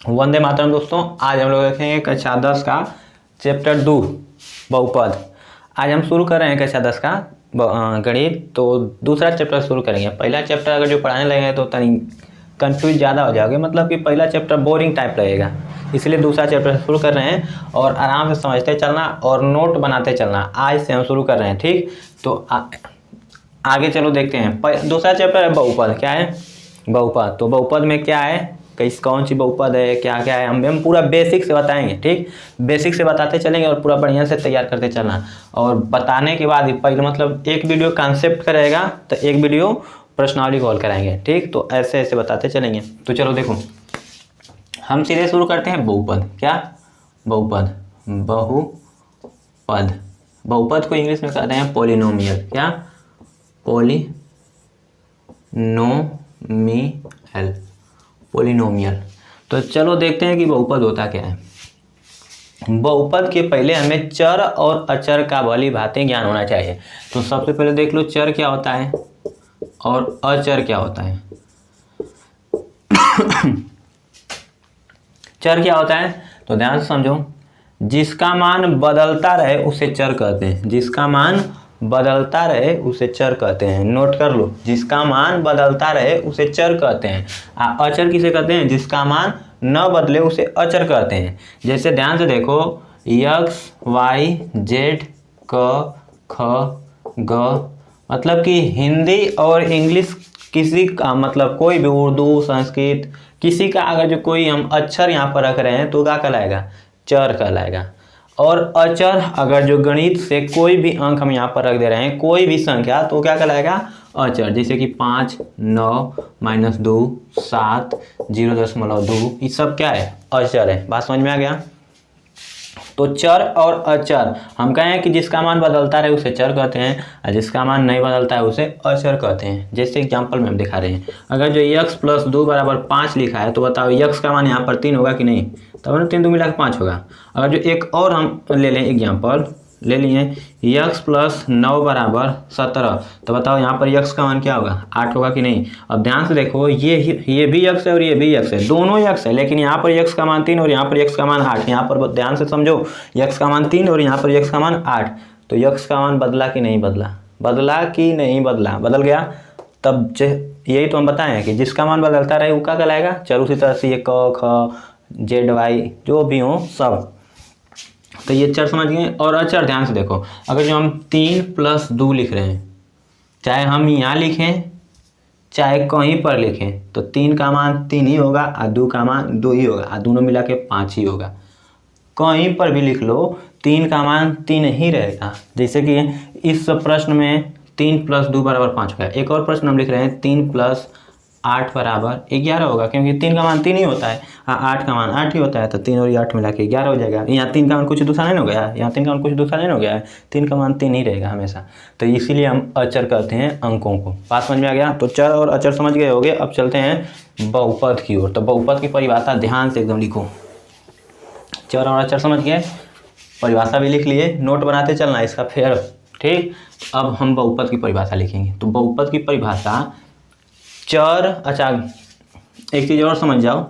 वंदे मातरम दोस्तों। आज हम लोग देखेंगे कक्षा 10 का चैप्टर 2 बहुपद। आज हम शुरू कर रहे हैं कक्षा 10 का गणित। तो दूसरा चैप्टर शुरू करेंगे। पहला चैप्टर अगर जो पढ़ाने लगेंगे तो तनी कंफ्यूज ज़्यादा हो जाओगे, मतलब कि पहला चैप्टर बोरिंग टाइप रहेगा, इसलिए दूसरा चैप्टर शुरू कर रहे हैं और आराम से समझते चलना और नोट बनाते चलना। आज से हम शुरू कर रहे हैं, ठीक। तो आगे चलो देखते हैं। दूसरा चैप्टर है बहुपद। क्या है? बहुपद। तो बहुपद में क्या है, कौन सी बहुपद है, क्या क्या है, हम पूरा बेसिक से बताएंगे, ठीक। बेसिक से बताते चलेंगे और पूरा बढ़िया से तैयार करते चलना। और बताने के बाद पहले मतलब एक वीडियो कॉन्सेप्ट का रहेगा तो एक वीडियो प्रश्नावली कॉल कराएंगे, ठीक। तो ऐसे ऐसे बताते चलेंगे। तो चलो देखो, हम सीधे शुरू करते हैं बहुपद। क्या? बहुपद। बहुपद। बहुपद को इंग्लिश में कहते हैं पॉलिनोमियल। क्या? पॉलिनोमियल। तो चलो देखते हैं कि बहुपद होता क्या है। बहुपद के पहले हमें चर और अचर का भली भांति ज्ञान होना चाहिए। तो सबसे पहले देख लो चर क्या होता है और अचर क्या होता है। चर क्या होता है तो ध्यान से समझो, जिसका मान बदलता रहे उसे चर कहते हैं। जिसका मान बदलता रहे उसे चर कहते हैं। नोट कर लो, जिसका मान बदलता रहे उसे चर कहते हैं। अचर किसे कहते हैं? जिसका मान न बदले उसे अचर कहते हैं। जैसे ध्यान से देखो, x, y, z, क, ख, ग, मतलब कि हिंदी और इंग्लिश किसी का मतलब कोई भी, उर्दू, संस्कृत, किसी का अगर जो कोई हम अक्षर यहाँ पर रख रहे हैं तो क्या कहलाएगा? चर कहलाएगा। और अचर अगर जो गणित से कोई भी अंक हम यहाँ पर रख दे रहे हैं, कोई भी संख्या, तो क्या कहलाएगा? अचर। जैसे कि 5, 9, -2, 7, 0.2, ये सब क्या है? अचर है। बात समझ में आ गया? तो चर और अचर हम कहें कि जिसका मान बदलता रहे उसे चर कहते हैं और जिसका मान नहीं बदलता है उसे अचर कहते हैं। जैसे एग्जांपल में हम दिखा रहे हैं, अगर जो x + 2 = 5 लिखा है तो बताओ x का मान यहाँ पर 3 होगा कि नहीं? तब ना 3 2 मिला के 5 होगा। अगर जो एक और हम ले लें एग्जाम्पल, ले लिए x + 9 = 17, तो बताओ यहाँ पर x का मान क्या होगा? 8 होगा कि नहीं? अब ध्यान से देखो, ये भी x है और ये भी x है, दोनों x है, लेकिन यहाँ पर x का मान 3 और यहाँ पर x का मान 8। यहाँ पर ध्यान से समझो, x का मान 3 और यहाँ पर x का मान 8। तो x का मान बदला कि नहीं बदला? बदला कि नहीं बदला? बदल गया। तब यही तो हम बताए हैं कि जिसका मान बदलता रहे वो क्या कहलाएगा? चर। उसी तरह से ये क, ख, z, y जो भी हो सब, तो ये चर समझ गए। और अचर ध्यान से देखो, अगर जो हम 3 + 2 लिख रहे हैं, चाहे हम यहाँ लिखें चाहे कहीं पर लिखें, तो 3 का मान 3 ही होगा और 2 का मान 2 ही होगा और दोनों मिला के 5 ही होगा। कहीं पर भी लिख लो 3 का मान 3 ही रहेगा। जैसे कि इस प्रश्न में 3 + 2 = 5 होगा। एक और प्रश्न हम लिख रहे हैं 3 + 8 = 11 होगा, क्योंकि 3 का मान 3 ही होता है, 8 का मान 8 ही होता है, तो 3 और 8 मिला के 11 हो जाएगा। यहाँ 3 का मान कुछ दूसरा नहीं हो गया, यहाँ 3 का मान कुछ दूसरा नहीं हो गया है, 3 का मान 3 ही रहेगा हमेशा। तो इसीलिए हम अचर कहते हैं अंकों को। बात समझ में आ गया? तो चर और अचर समझ गए होगे। अब चलते हैं बहुपद की ओर। तो बहुपद की परिभाषा ध्यान से एकदम लिखो। चर और अचर समझ गए, परिभाषा भी लिख लिए, नोट बनाते चलना इसका फिर, ठीक। अब हम बहुपद की परिभाषा लिखेंगे। तो बहुपद की परिभाषा, चर, अच्छा एक चीज़ और समझ जाओ,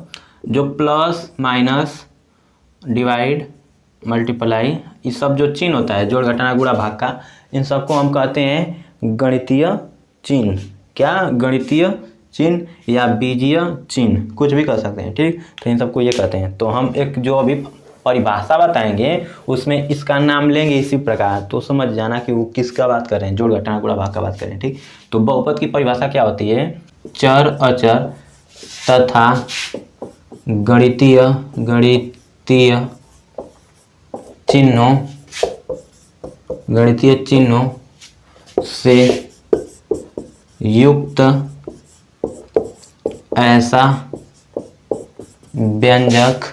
जो प्लस, माइनस, डिवाइड, मल्टीप्लाई, ये सब जो चिन्ह होता है, जोड़, घटाना, गुणा, भाग का, इन सबको हम कहते हैं गणितीय चिन्ह। क्या? गणितीय चिन्ह या बीजीय चिन्ह, कुछ भी कह सकते हैं, ठीक। तो इन सबको ये कहते हैं। तो हम एक जो अभी परिभाषा बताएंगे उसमें इसका नाम लेंगे इसी प्रकार, तो समझ जाना कि वो किसका बात कर रहे हैं, जोड़, घटाना, गुणा, भाग का बात कर रहे हैं, ठीक। तो बहुपद की परिभाषा क्या होती है? चर, अचर तथा गणितीय चिन्हों से युक्त ऐसा व्यंजक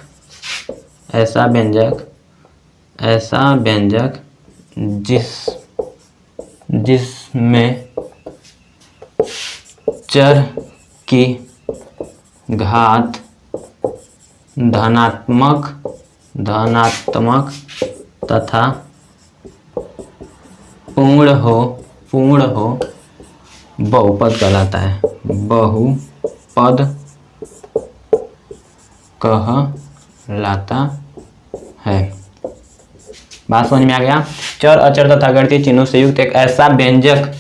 जिसमें चर की घात धनात्मक तथा पूर्ण हो बहुपद कहलाता है। बहुपद कहलाता है। बात समझ में आ गया। चर अचर तथा गणितीय चिन्हों से युक्त एक ऐसा व्यंजक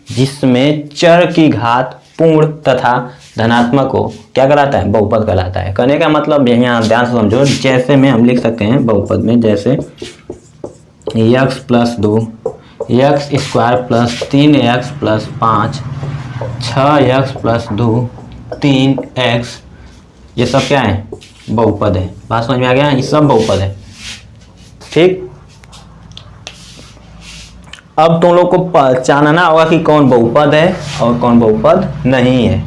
जिसमें चर की घात पूर्ण तथा धनात्मक हो क्या कहलाता है? बहुपद कहलाता है। कहने का मतलब यहाँ ध्यान से समझो, जैसे में हम लिख सकते हैं बहुपद में, जैसे x plus 2 x square plus 3x plus 5 6x plus 2 3x, ये सब क्या है? बहुपद है। बात समझ में आ गया? ये सब बहुपद है। ठीक, अब तुम लोग को पहचानना होगा कि कौन बहुपद है और कौन बहुपद नहीं है।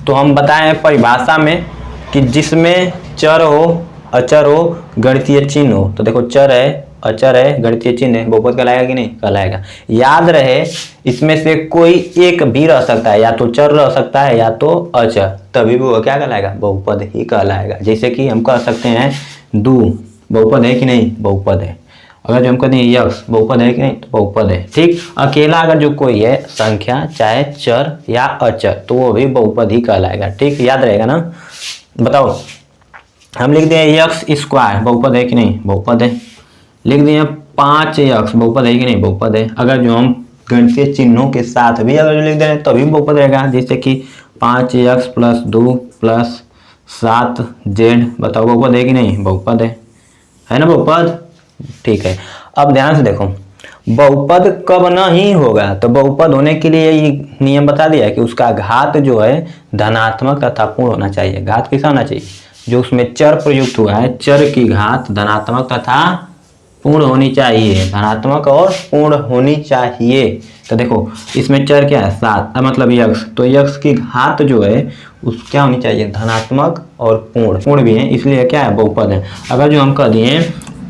तो हम बताएं परिभाषा में कि जिसमें चर हो, अचर हो, गणितीय चिन्ह हो। तो देखो चर है, अचर है, गणितीय चिन्ह है, बहुपद कहलाएगा कि नहीं? कहलाएगा। याद रहे इसमें से कोई एक भी रह सकता है, या तो चर रह सकता है या तो अचर, तभी भी वो क्या कहलाएगा? बहुपद ही कहलाएगा। जैसे कि हम कह सकते हैं 2 बहुपद है कि नहीं? बहुपद है। अगर जो हम कहते हैं यक्स बहुपद है कि नहीं? तो बहुपद है। ठीक, अकेला अगर जो कोई है संख्या, चाहे चर या अचर, तो वो भी बहुपद ही कहलाएगा। ठीक, याद रहेगा ना? बताओ, हम लिख दें यक्स स्क्वायर बहुपद है कि नहीं? बहुपद है। लिख दिए 5x बहुपद है कि नहीं? बहुपद है। अगर जो हम गणितीय चिन्हों के साथ भी अगर जो लिख दे रहे हैं तभी बहुपद रहेगा। जैसे कि 5x प्लस 2 प्लस 7z, बताओ बहुपद है कि नहीं? बहुपद है ना बहुपद? ठीक है। अब ध्यान से देखो, बहुपद कब नहीं होगा? तो बहुपद होने के लिए ये नियम बता दिया है कि उसका घात जो है धनात्मक तथा पूर्ण होना चाहिए। घात कैसा होना चाहिए? जो उसमें चर प्रयुक्त हुआ है, चर की घात धनात्मक तथा पूर्ण होनी चाहिए। धनात्मक और पूर्ण होनी चाहिए। तो देखो इसमें चर क्या है? 7, मतलब यक्स, तो यक्स की घात जो है उस क्या होनी चाहिए? धनात्मक और पूर्ण भी है, इसलिए क्या है? बहुपद है। अगर जो हम कह दिए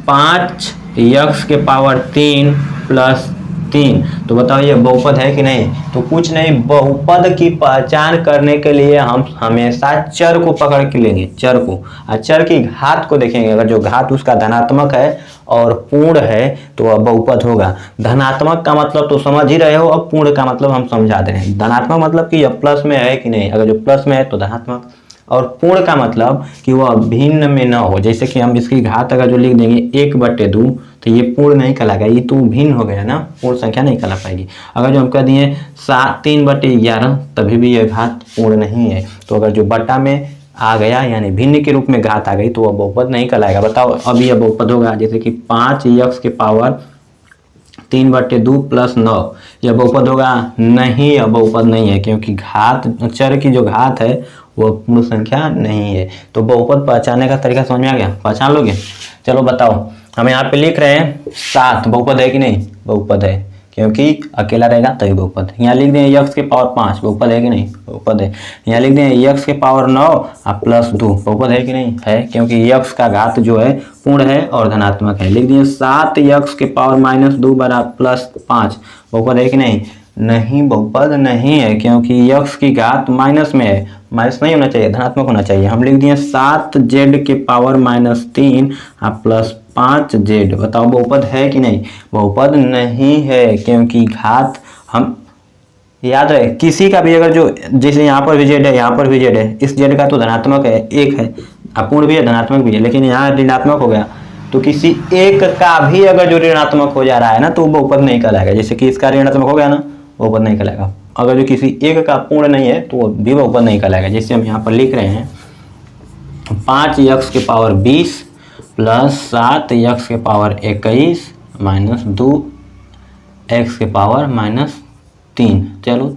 5x के पावर 3 प्लस 3, तो बताओ ये बहुपद है कि नहीं? तो कुछ नहीं, बहुपद की पहचान करने के लिए हम हमेशा चर को पकड़ के लेंगे, चर को, और चर की घात को देखेंगे। अगर जो घात उसका धनात्मक है और पूर्ण है तो वह बहुपद होगा। धनात्मक का मतलब तो समझ ही रहे हो, अब पूर्ण का मतलब हम समझा दे रहे हैं। धनात्मक मतलब कि यह प्लस में है कि नहीं? अगर जो प्लस में है तो धनात्मक, और पूर्ण का मतलब कि वह भिन्न में न हो। जैसे कि हम इसकी घात अगर जो लिख देंगे 1/2, तो ये पूर्ण नहीं कहलाएगा, ये तो भिन्न हो गया ना, पूर्ण संख्या नहीं कहला पाएगी। अगर जो हम कह दिए 3/11, तभी भी यह घात पूर्ण नहीं है। तो अगर जो बटा में आ गया यानी भिन्न के रूप में घात आ गई तो वह बहुपद नहीं कहलाएगा। बताओ अब यह बहुपद होगा। जैसे कि 5x के पावर 3/2 प्लस 9, यह बहुपद होगा? नहीं, यह बहुपद नहीं है, क्योंकि घात, चर की जो घात है वो पूर्ण संख्या नहीं है। तो बहुपद पहचानने का तरीका समझ में आ गया? पहचान लोगे? चलो बताओ, हम यहाँ पे लिख रहे हैं 7, बहुपद है कि नहीं? बहुपद है, क्योंकि अकेला रहेगा तभी बहुपद। यहाँ लिख दें x के पावर 5, बहुपद है कि नहीं? बहुपद है। यहाँ लिख दें x के पावर 9 और प्लस 2, बहुपद है कि नहीं? है, क्योंकि x का घात जो है पूर्ण है और धनात्मक है। लिख दिए 7x के पावर -2 बराबर प्लस 5, बहुपद है कि नहीं? नहीं, बहुपद नहीं है, क्योंकि x की घात माइनस में है, माइनस नहीं होना चाहिए, धनात्मक होना चाहिए। हम लिख दिए 7z के पावर -3 और प्लस 5z, बताओ बहुपद है कि नहीं? बहुपद नहीं है, क्योंकि घात, हम याद रहे किसी का भी अगर जो, जैसे यहाँ पर भी z है, यहाँ पर भी z है, इस z का तो धनात्मक है, एक है, अपूर्ण भी है, धनात्मक भी है, लेकिन यहाँ ऋणात्मक हो गया, तो किसी एक का भी अगर जो ऋणात्मक हो जा रहा है ना तो बहुपद नहीं कहलाएगा। जैसे कि इसका ऋणात्मक हो गया ना, बहुपद नहीं कहलाएगा। अगर जो किसी एक का पूर्ण नहीं है तो वो भी बहुपद नहीं कहलाएगा। जैसे हम यहाँ पर लिख रहे हैं 5x के पावर 20 प्लस 7x के पावर 21 माइनस 2x के पावर -3। चलो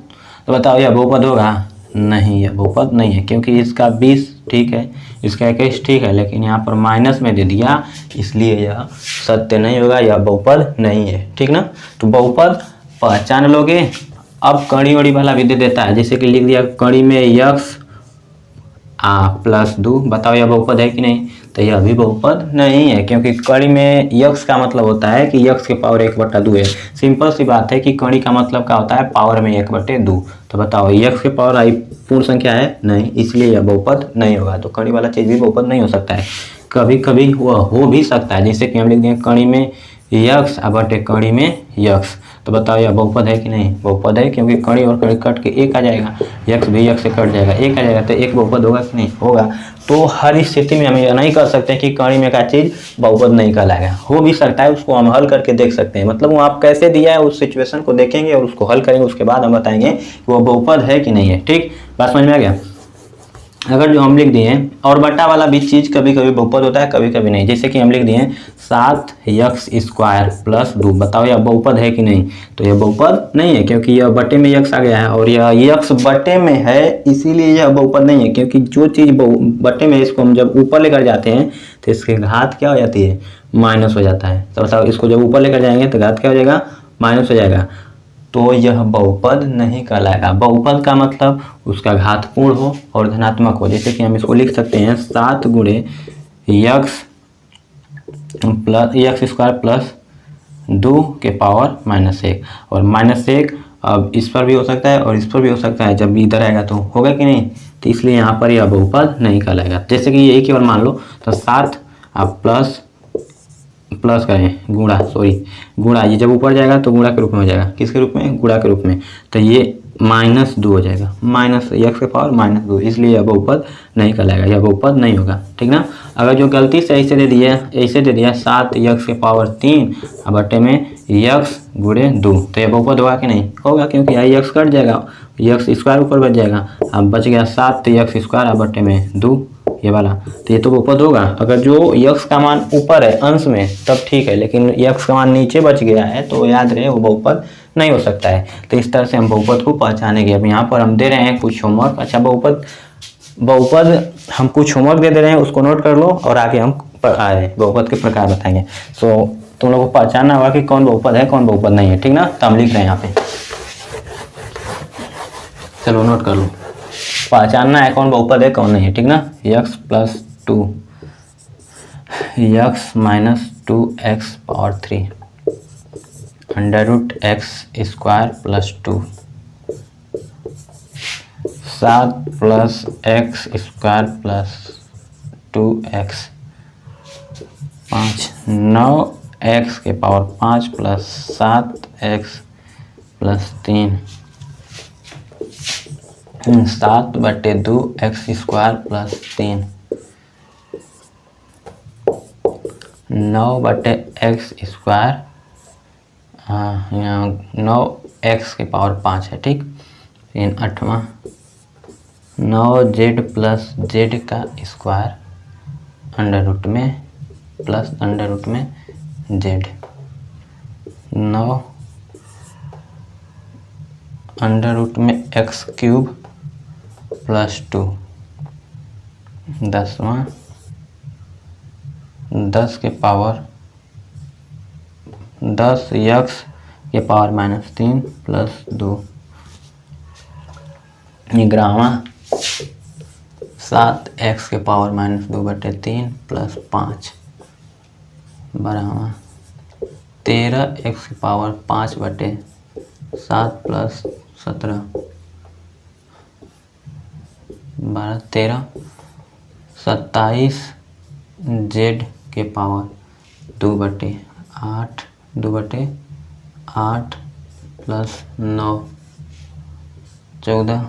तो बताओ यह बहुपद होगा? नहीं, यह बहुपद नहीं है, क्योंकि इसका 20 ठीक है, इसका 21 ठीक है, लेकिन यहाँ पर माइनस में दे दिया, इसलिए यह सत्य नहीं होगा, यह बहुपद नहीं है। ठीक ना? तो बहुपद पहचान लोगे। अब कड़ी वड़ी वाला भी दे देता है, जैसे कि लिख दिया कड़ी में x प्लस 2, बताओ यह बहुपद है कि नहीं? तो यह भी बहुपद नहीं है, क्योंकि कड़ी में x का मतलब होता है कि x के पावर 1/2 है। सिंपल सी बात है कि कड़ी का मतलब क्या होता है? पावर में 1/2। तो बताओ x के पावर आई पूर्ण संख्या है? नहीं, इसलिए यह बहुपद नहीं होगा। तो कड़ी वाला चीज़ भी बहुपद नहीं हो सकता है। कभी कभी वह हो भी सकता है, जैसे कि हम लिख दें कड़ी में x बटे कड़ी में x, तो बताओ यह बहुपद है कि नहीं? बहुपद है, क्योंकि कड़ी और कड़ी कट के एक आ जाएगा, यक्स भी यक्स से कट जाएगा, एक आ जाएगा, तो एक बहुपद होगा कि नहीं? होगा। तो हर स्थिति में हम यह नहीं कर सकते कि कड़ी में का चीज़ बहुपद नहीं कहलाएगा। हो भी सकता है, उसको हम हल करके देख सकते हैं। मतलब वो आप कैसे दिया है उस सिचुएशन को देखेंगे और उसको हल करेंगे, उसके बाद हम बताएंगे कि वो बहुपद है कि नहीं है। ठीक, बात समझ में आ गया? अगर जो हम लिख दिए और बट्टा वाला भी चीज़ कभी कभी बहुपद होता है, कभी कभी नहीं। जैसे कि हम लिख दिए 7x² + 2, बताओ यह बहुपद है कि नहीं? तो यह बहुपद नहीं है, क्योंकि यह बट्टे में यक्स आ गया है और यह यक्स बट्टे में है, इसीलिए यह बहुपद नहीं है। क्योंकि जो चीज़ बट्टे में, इसको हम जब ऊपर लेकर जाते हैं तो इसकी घात क्या हो जाती है? माइनस हो जाता है। तो बताओ इसको जब ऊपर लेकर जाएंगे तो घात क्या हो जाएगा? माइनस हो जाएगा। तो यह बहुपद नहीं कहलाएगा। बहुपद का मतलब उसका घात पूर्ण हो और धनात्मक हो। जैसे कि हम इसको लिख सकते हैं 7 × x² + 2 के पावर -1, और -1 अब इस पर भी हो सकता है और इस पर भी हो सकता है। जब इधर आएगा तो होगा कि नहीं? तो इसलिए यहाँ पर यह बहुपद नहीं कहलाएगा। जैसे कि ये एक ही बार मान लो, तो 7 आप प्लस करें गुणा, ये जब ऊपर जाएगा तो गुणा के रूप में हो जाएगा। किसके रूप में? गुणा के रूप में। तो ये -2 हो जाएगा, -x के पावर -2, इसलिए यह बहुपद नहीं कहलाएगा, यह बहुपद नहीं होगा। ठीक ना? अगर जो गलती से ऐसे दे दिया 7x के पावर 3 बट्टे में x × 2, तो यह बहुपद होगा कि नहीं? होगा, क्योंकि यहाँ x कट जाएगा, x² ऊपर बच जाएगा, अब बच गया 7x² बट्टे में 2, ये वाला। तो ये तो बहुपद होगा। अगर जो यक्स का मान ऊपर है अंश में तब ठीक है, लेकिन यक्स का मान नीचे बच गया है तो याद रहे वो बहुपद नहीं हो सकता है। तो इस तरह से हम बहुपद को पहचानेंगे। अब यहाँ पर हम दे रहे हैं कुछ होमवर्क। अच्छा, बहुपद हम कुछ होमवर्क दे रहे हैं, उसको नोट कर लो और आगे हम बहुपद के प्रकार बताएंगे। सो तुम लोग को पहचानना होगा कि कौन बहुपद है कौन बहुपद नहीं है। ठीक ना? तो हम लिख रहे हैं यहाँ पे, चलो नोट कर लो। पहचानना है कौन बहुपद है कौन नहीं है। ठीक ना? x + 2 x - 2x power 3 √x² + 2 7 + x² + 2x 5 9x के पावर 5 + 7x + 3 7/2 x² + 3 9/x², यहाँ 9x के पावर 5 है। ठीक, 3 8वां 9z + z का स्क्वायर √ में प्लस √ में z 9 √ में x³ + 2 10वां 10 के पावर 10x के पावर -3 + 2 11वां 7x के पावर -2/3 + 5 12वां 13x के पावर 5/7 + 17 12 13 27 z के पावर 2/8 2/8 + 9 14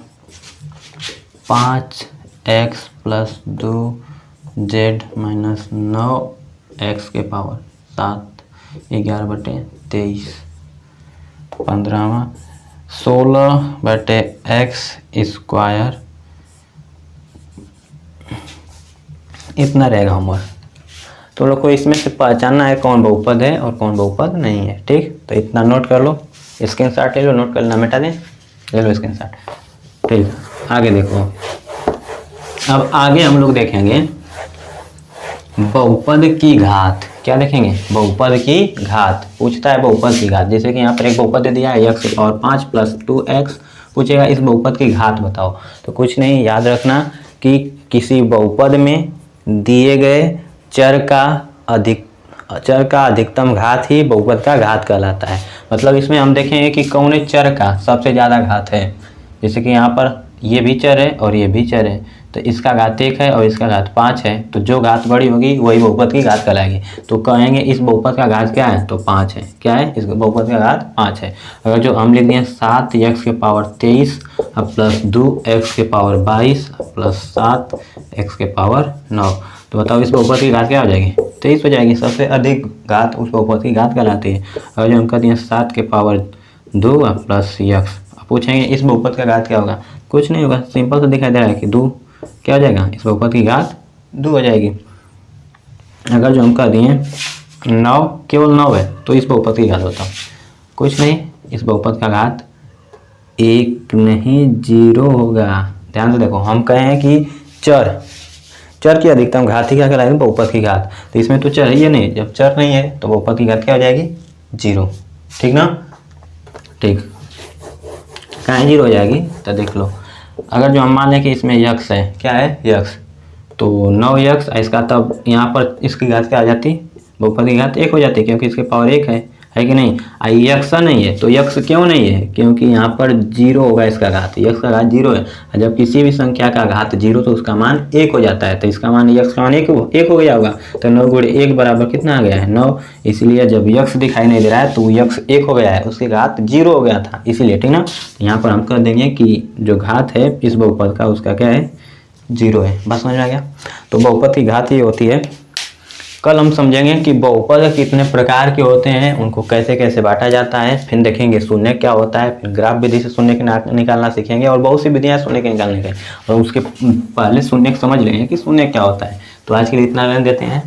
5x + 2z - 9x के पावर 7 11/23 15वां 16/x²। इतना रहेगा होमवर्क। तो लोग को इसमें से पहचानना है कौन बहुपद है और कौन बहुपद नहीं है। ठीक, तो इतना नोट कर लो, स्क्रीनशॉट ले लो, नोट करना मिटा दें, ले लो स्क्रीनशॉट। ठीक, आगे देखो। अब आगे हम लोग देखेंगे बहुपद की घात। क्या देखेंगे? बहुपद की घात। पूछता है बहुपद की घात। जैसे कि यहाँ पर एक बहुपद दे दिया है x की पावर 5 + 2x, पूछेगा इस बहुपद की घात बताओ। तो कुछ नहीं, याद रखना कि किसी बहुपद में दिए गए चर का अधिकतम घात ही बहुपद का घात कहलाता है। मतलब इसमें हम देखेंगे कि कौन चर का सबसे ज़्यादा घात है। जैसे कि यहाँ पर ये भी चर है और ये भी चर है, तो इसका घात 1 है और इसका घात 5 है, तो जो घात बड़ी होगी वही बहुपद की घात कहलाएगी। तो कहेंगे इस बहुपद का घात क्या है, तो 5 है। क्या है, इस बहुपद का घात 5 है। अगर जो हम लिख दिए 7x के पावर 23 प्लस 2x के पावर 22 प्लस 7x के पावर 9, तो बताओ इस बहुपद की घात क्या हो जाएगी, 23 हो जाएगी। सबसे अधिक घात उस बहुपद की घात कहलाती है। अगर जो हम कहते हैं 7 के पावर 2 प्लस x, पूछेंगे इस बहुपद का घात क्या होगा, कुछ नहीं होगा, सिंपल से दिखाई दे रहा है कि 2 क्या हो जाएगा, इस बहुपद की घात 2 हो जाएगी। अगर जो हम कह दिए 9 केवल 9 है, तो इस बहुपद की घात बताओ, कुछ नहीं, इस बहुपद का घात 1 नहीं 0 होगा। ध्यान से देखो, हम कहे हैं कि चर की अधिकतम घात ही क्या कहलाएगी, बहुपद की घात। तो इसमें तो चर ही नहीं, जब चर नहीं है तो बहुपद की घात क्या हो जाएगी, 0। ठीक ना, ठीक, कहाँ 0 हो जाएगी, तो देख लो। अगर जो हम मान लें कि इसमें यक्स है, क्या है यक्स, तो 9x, इसका तब यहाँ पर इसकी घात क्या आ जाती, बहुपद की घात 1 हो जाती, क्योंकि इसके पावर 1 है कि नहीं। यक्स नहीं है, तो यक्स क्यों नहीं है, क्योंकि यहाँ पर 0 होगा इसका घात, यक्स का घात 0 है। जब किसी भी संख्या का घात 0 तो उसका मान 1 हो जाता है, तो इसका मान यक्स का मान 1 हो गया होगा। तो 9 गुणे 1 बराबर कितना आ गया है, 9। इसलिए जब यक्स दिखाई नहीं दे रहा है तो यक्स 1 हो गया है, उसकी घात 0 हो गया था, इसीलिए। ठीक ना, यहाँ पर हम कह देंगे कि जो घात है इस बहुपद का, उसका क्या है, 0 है। बस समझ में आ गया। तो बहुपद की घात ये होती है। कल हम समझेंगे कि बहुपद कितने प्रकार के होते हैं, उनको कैसे कैसे बांटा जाता है, फिर देखेंगे शून्य क्या होता है, फिर ग्राफ विधि से शून्य निकालना सीखेंगे, और बहुत सी विधियां शून्य के निकालने के। और उसके पहले शून्य समझ लेंगे कि शून्य क्या होता है। तो आज के लिए इतना रहने देते हैं।